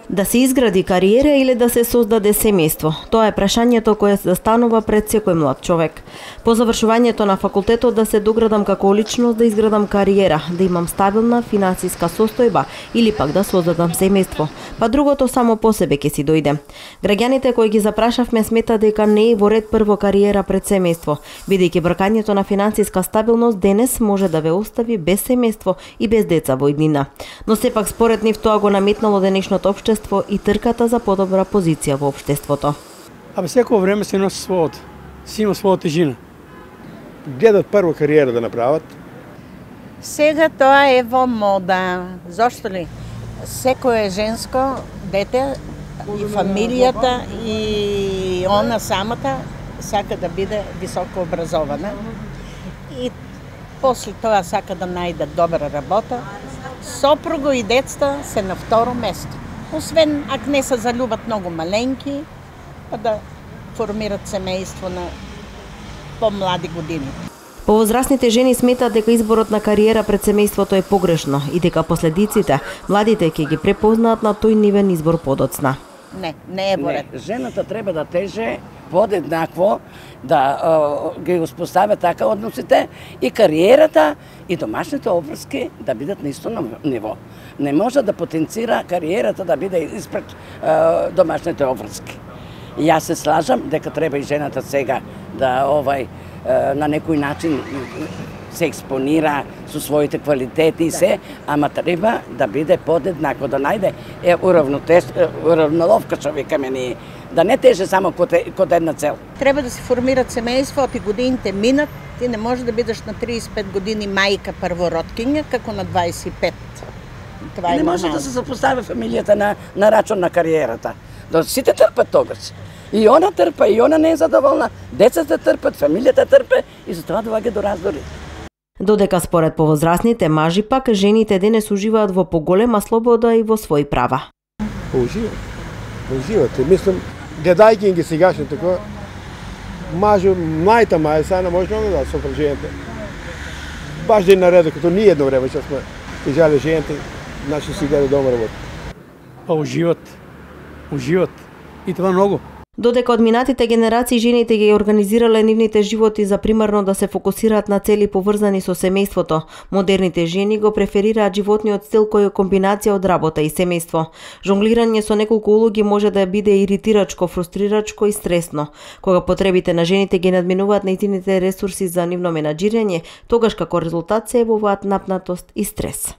Да се изгради кариера или да се создаде семејство? Тоа е прашањето кое се застанува пред секој млад човек. По завршувањето на факултетот да се доградам како личност, да изградам кариера, да имам стабилна финансиска состојба или пак да создадам семејство. Па другото само по себе ќе си дојде. Граѓаните кои ги запрашавме сметат дека не е во ред прво кариера пред семејство, бидејќи бркањето на финансиска стабилност денес може да ве остави без семејство и без деца во иднина. Но сепак според нив тоа го наметнало денешното општество и трката за подобра позиција во општеството. Секој време се носи својот, си има своја тежина. Гледат прво кариера да направат. Сега тоа е во мода. Зошто ли? Секое женско дете и фамилијата и она самата сака да биде високо образована. И после тоа сака да најде добра работа. Сопруго и децата се на второ место. Освен ако не се залюбат многу маленки, па да формират семејство на помлади години. Повозрастните жени сметат дека изборот на кариера пред семејството е погрешно и дека последиците младите ќе ги препознаат на тој нивен избор подоцна. Не е во ред. Жената треба да теже подеднакво да ги успоставя така односите и кариерата и домашните обврски да бидат на исто ниво. Не може да потенцира кариерата да биде испред домашните обврски. Јас се слажам дека треба и жената сега да на некој начин се експонира со своите квалитети и се, ама треба да биде подеднакво, да најде уравниловка човека мени, да не теже само код една цел. Треба да се формират семејство, и годините минат, ти не може да бидеш на 35 години мајка првородкиња, како на 25. Това не може да се запостави фамилијата на рачун на кариерата. Да сите трпат тогаш. И она трпа, и она не е задоволна, децата трпат, фамилијата трпе и затоа доаѓа до раздори. Додека според повозрастните мажи пак жените денес уживаат во поголема слобода и во своји права. Уживате. Мислам, гледајќи ги сегашните така, младите мајса не може да соображените. Баш ден нареда, като ние едно време, че сме тежали жените, наши си гледа дома работа. Уживат. И това многу. Додека од минатите генерации жените ги организирале нивните животи за примарно да се фокусираат на цели поврзани со семејството, модерните жени го преферираат животниот стил кој е комбинација од работа и семејство. Жонглирање со неколку улоги може да биде иритирачко, фрустрирачко и стресно. Кога потребите на жените ги надминуваат нејзините ресурси за нивно менаџирање, тогаш како резултат се јавуваат напнатост и стрес.